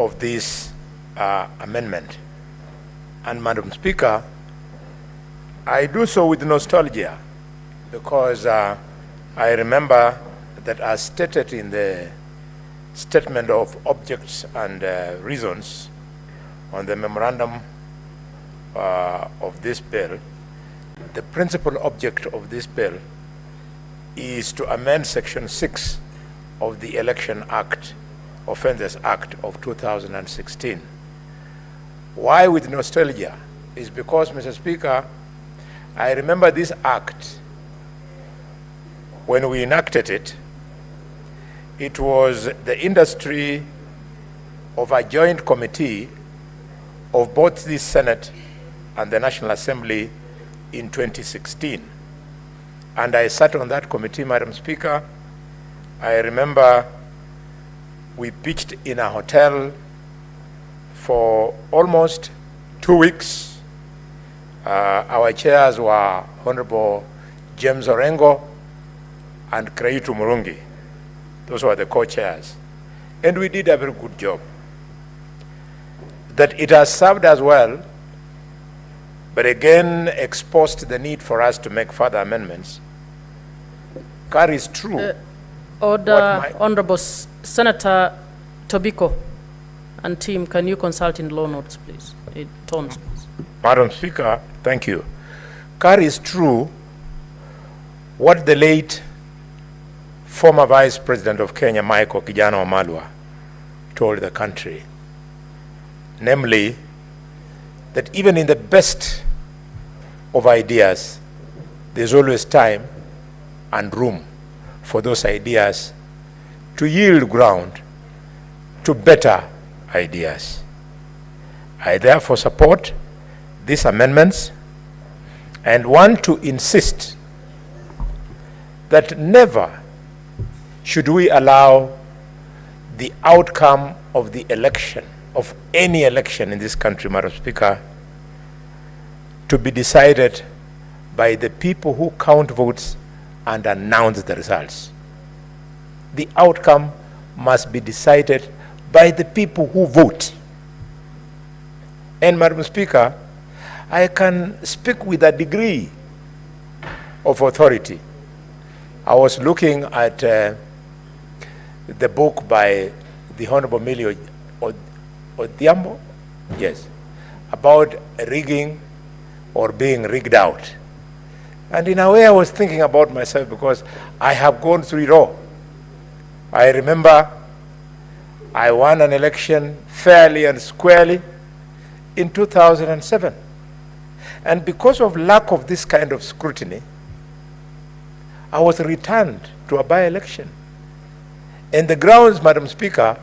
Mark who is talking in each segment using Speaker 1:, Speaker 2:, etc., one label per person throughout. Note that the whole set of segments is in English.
Speaker 1: of this amendment. And Madam Speaker, I do so with nostalgia because I remember that as stated in the statement of objects and reasons on the memorandum of this bill, the principal object of this bill is to amend Section 6 of the Election Act, Offenders Act of 2016. Why with nostalgia? Is because, Mr. Speaker, I remember this act. When we enacted it, it was the industry of a joint committee of both the Senate and the National Assembly in 2016. And I sat on that committee, Madam Speaker. I remember we pitched in a hotel for almost 2 weeks. Our chairs were Honorable James Orengo and Kreitu Murungi. Those were the co-chairs. And we did a very good job. That it has served us well, but again exposed the need for us to make further amendments. Carries true.
Speaker 2: Order, Honorable Senator Tobiko and team, can you consult in law notes, please? Tones, please.
Speaker 1: Madam Speaker, thank you. Carries true what the late former Vice President of Kenya, Michael Kijana Wamalwa, told the country. Namely, that even in the best of ideas, there's always time and room for those ideas to yield ground to better ideas. I therefore support these amendments and want to insist that never should we allow the outcome of the election, of any election in this country, Madam Speaker, to be decided by the people who count votes and announce the results. The outcome must be decided by the people who vote. And Madam Speaker, I can speak with a degree of authority. I was looking at the book by the Honorable Millie Odhiambo, yes, about rigging or being rigged out. And in a way I was thinking about myself because I have gone through it all. I remember I won an election fairly and squarely in 2007. And because of lack of this kind of scrutiny, I was returned to a by-election. And the grounds, Madam Speaker,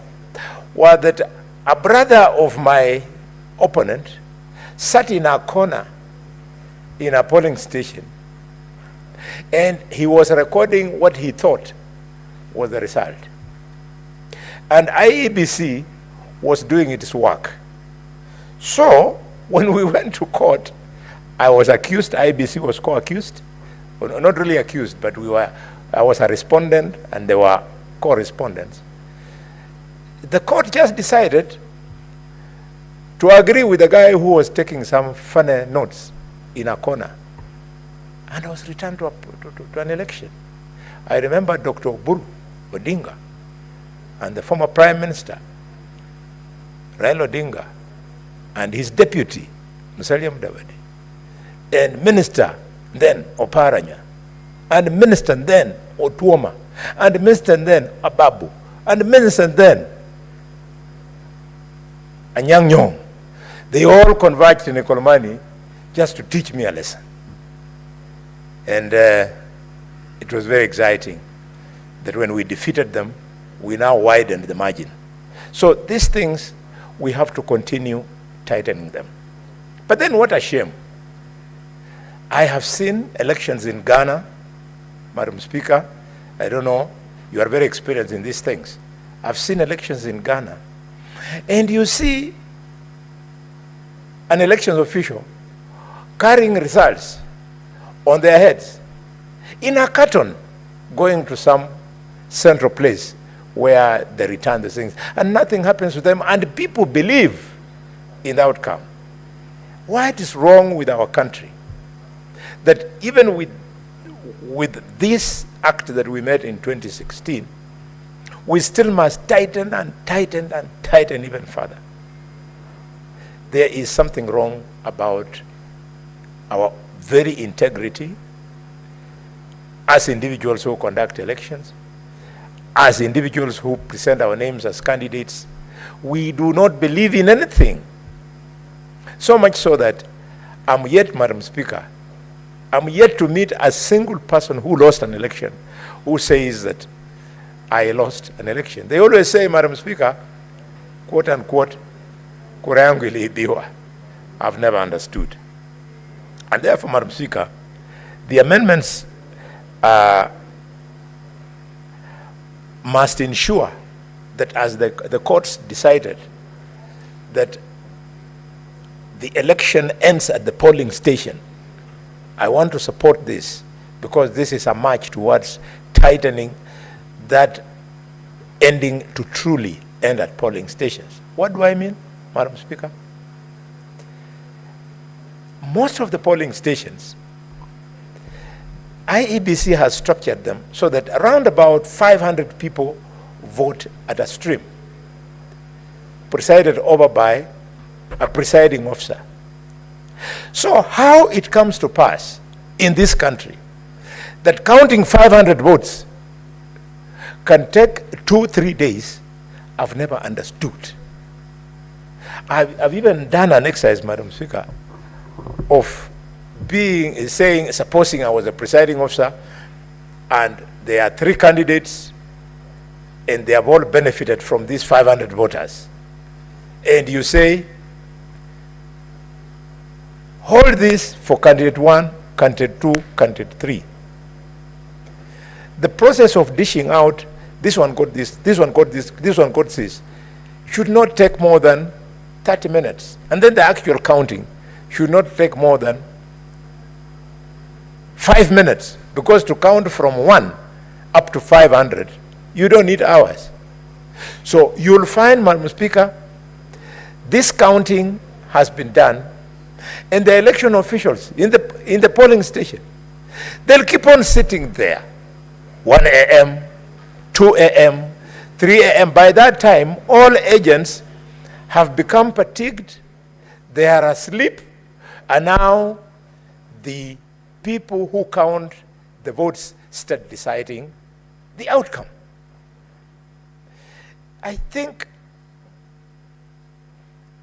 Speaker 1: were that a brother of my opponent sat in a corner in a polling station, and he was recording what he thought was the result. And IEBC was doing its work. So when we went to court, I was accused, IEBC was co-accused, well, not really accused, but I was a respondent and they were co-respondents. The court just decided to agree with the guy who was taking some funny notes in a corner. And I was returned to an election. I remember Dr. Oburu Odinga and the former Prime Minister, Raila Odinga, and his deputy, Musalia Mudavadi, and Minister then Oparanya, and Minister then Otuoma, and Minister then Ababu, and Minister then Anyang' Nyong'o. They all converged in Ekolomani just to teach me a lesson. And it was very exciting that when we defeated them, we now widened the margin. So these things, we have to continue tightening them. But then what a shame. I have seen elections in Ghana, Madam Speaker. I don't know, you are very experienced in these things. I've seen elections in Ghana. And you see an elections official carrying results on their heads in a carton going to some central place where they return the things, and nothing happens to them, and people believe in the outcome. What is wrong with our country? That even with this act that we made in 2016, we still must tighten and tighten and tighten even further. There is something wrong about our very integrity as individuals who conduct elections, as individuals who present our names as candidates. We do not believe in anything. So much so that I'm yet, Madam Speaker, I'm yet to meet a single person who lost an election who says that I lost an election. They always say, Madam Speaker, quote unquote, kura yangu iliibiwa. I've never understood. And therefore, Madam Speaker, the amendments must ensure that as the courts decided that the election ends at the polling station, I want to support this because this is a march towards tightening that ending to truly end at polling stations. What do I mean, Madam Speaker? Most of the polling stations, IEBC has structured them so that around about 500 people vote at a stream, presided over by a presiding officer. So how it comes to pass in this country that counting 500 votes can take 2-3 days, I've never understood. I've even done an exercise, Madam Speaker, of supposing I was a presiding officer and there are 3 candidates and they have all benefited from these 500 voters. And you say, hold this for candidate 1, candidate 2, candidate 3. The process of dishing out, this one got this, this one got this, this one got this, should not take more than 30 minutes. And then the actual counting should not take more than 5 minutes, because to count from 1 up to 500, you don't need hours. So you'll find, Madam Speaker, this counting has been done, and the election officials in the polling station, they'll keep on sitting there, 1 a.m., 2 a.m., 3 a.m. By that time, all agents have become fatigued, they are asleep, and now the people who count the votes start deciding the outcome. I think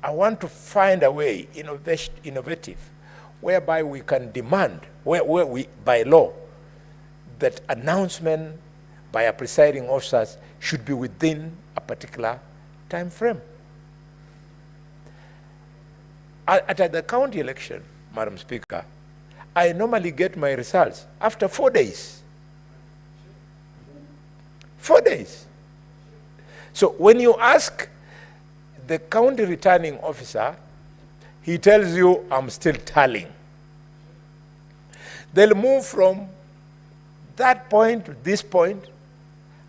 Speaker 1: I want to find a way, innovative, whereby we can demand, where we, by law, that announcement by a presiding officer should be within a particular time frame. At the county election, Madam Speaker, I normally get my results after 4 days. 4 days. So when you ask the county returning officer, he tells you, I'm still tallying. They'll move from that point to this point.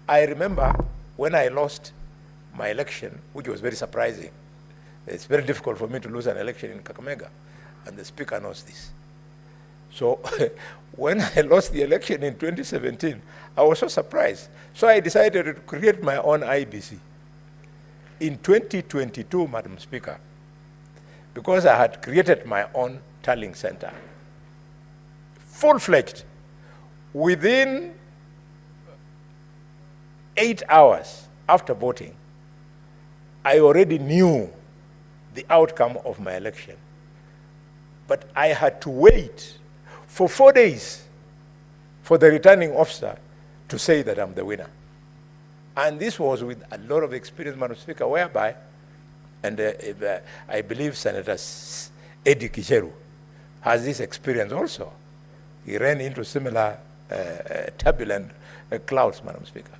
Speaker 1: I remember when I lost my election, which was very surprising. It's very difficult for me to lose an election in Kakamega, and the Speaker knows this. So when I lost the election in 2017, I was so surprised. So I decided to create my own IBC. In 2022, Madam Speaker, because I had created my own tallying center, full-fledged, within 8 hours after voting, I already knew the outcome of my election. But I had to wait for 4 days for the returning officer to say that I'm the winner. And this was with a lot of experience, Madam Speaker, whereby, and I believe Senator Eddie Kicheru has this experience also. He ran into similar turbulent clouds, Madam Speaker.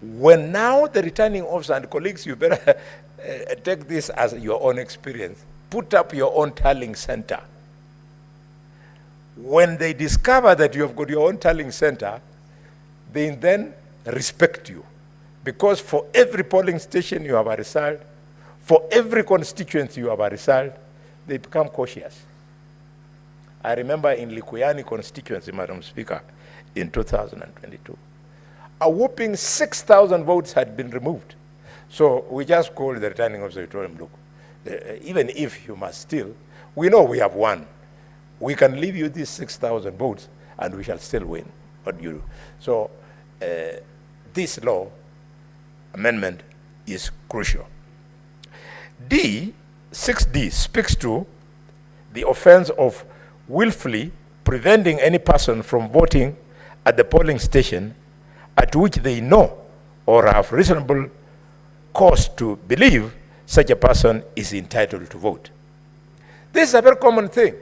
Speaker 1: When now the returning officer, and colleagues, you better take this as your own experience, put up your own tallying center. When they discover that you have got your own tallying center, they then respect you. Because for every polling station you have a result, for every constituency you have a result, they become cautious. I remember in Likuyani constituency, Madam Speaker, in 2022, a whopping 6,000 votes had been removed. So we just called the returning officer and told him, look, even if you must steal, we know we have won. We can leave you these 6,000 votes and we shall still win. What do you do? So this law amendment is crucial. 6D speaks to the offense of willfully preventing any person from voting at the polling station at which they know or have reasonable cause to believe such a person is entitled to vote. This is a very common thing.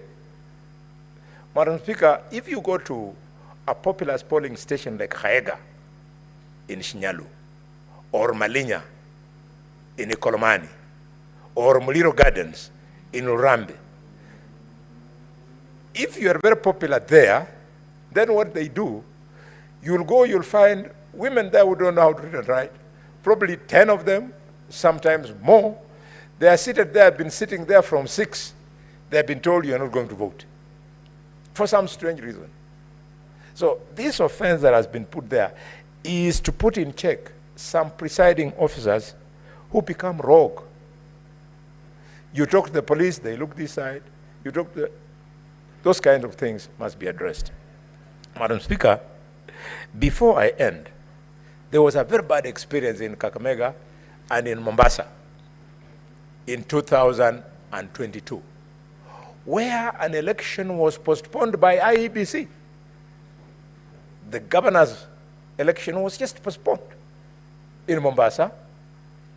Speaker 1: Madam Speaker, if you go to a populous polling station like Haega in Shinyalu, or Malinya in Ikolomani, or Muliro Gardens in Urambe, if you are very popular there, then what they do, you'll go, you'll find women there who don't know how to read and write, probably 10 of them, sometimes more. They are seated there, have been sitting there from 6. They have been told you are not going to vote for some strange reason. So this offense that has been put there is to put in check some presiding officers who become rogue. You talk to the police, they look this side. You talk to those kinds of things must be addressed. Madam Speaker, before I end, there was a very bad experience in Kakamega and in Mombasa in 2022, where an election was postponed by IEBC. The governor's election was just postponed. In Mombasa,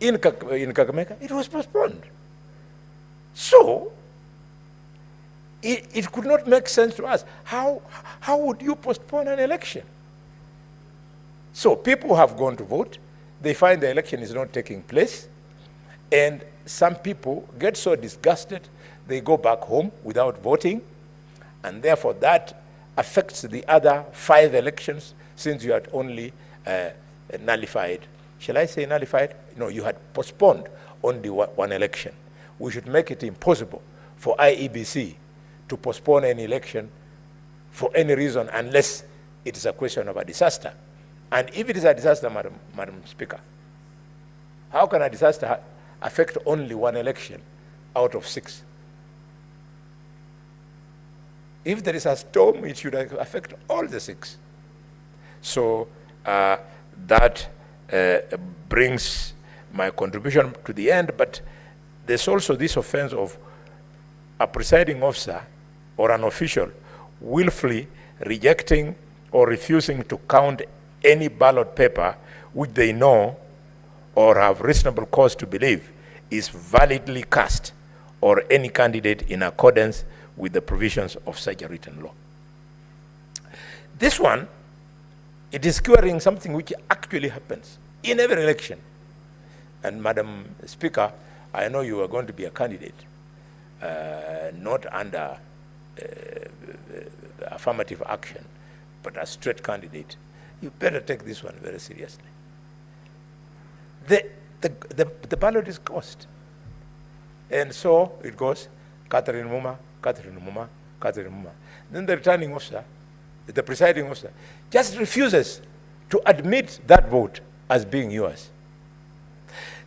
Speaker 1: in Kakamega, it was postponed. So, it could not make sense to us. How would you postpone an election? So people have gone to vote. They find the election is not taking place. And some people get so disgusted, they go back home without voting. And therefore that affects the other 5 elections, since you had only nullified. Shall I say nullified? No, you had postponed only one election. We should make it impossible for IEBC to postpone any election for any reason unless it is a question of a disaster. And if it is a disaster, Madam Speaker, how can a disaster affect only one election out of 6? If there is a storm, it should affect all the 6. So that brings my contribution to the end, but there's also this offense of a presiding officer or an official willfully rejecting or refusing to count any ballot paper which they know or have reasonable cause to believe is validly cast, or any candidate in accordance with the provisions of such a written law. This one, it is curing something which actually happens in every election. And Madam Speaker, I know you are going to be a candidate, not under affirmative action, but a straight candidate. You better take this one very seriously. The ballot is cost. And so it goes, Catherine Muma, Catherine Muma, Catherine Muma. Then the returning officer, the presiding officer, just refuses to admit that vote as being yours.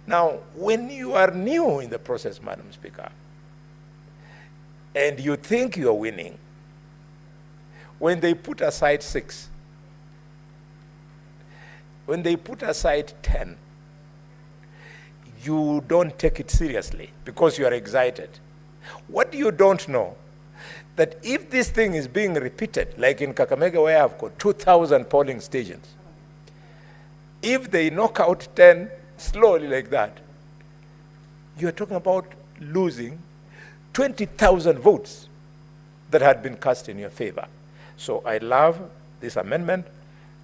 Speaker 1: Now, when you are new in the process, Madam Speaker, and you think you are winning, when they put aside 6, when they put aside 10, you don't take it seriously because you are excited. What you don't know, that if this thing is being repeated, like in Kakamega where I've got 2,000 polling stations, if they knock out 10 slowly like that, you're talking about losing 20,000 votes that had been cast in your favor. So I love this amendment,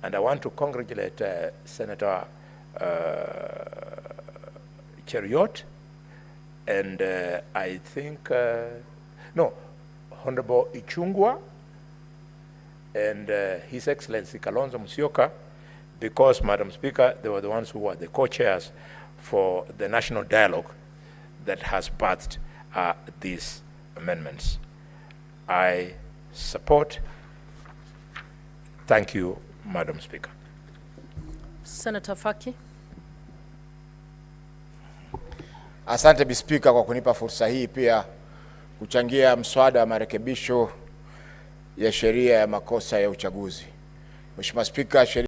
Speaker 1: and I want to congratulate Senator Cheriot, and I think, Honorable Ichungwa, and His Excellency Kalonzo Musyoka. because, Madam Speaker, they were the ones who were the co-chairs for the national dialogue that has birthed these amendments. I support. Thank you, Madam Speaker.
Speaker 2: Senator Faki.
Speaker 3: Asante Bi Speaker kwa kunipa fursa hii pia kuchangia mswada wa marekebisho ya sheria ya makosa ya uchaguzi. Mheshimiwa Speaker,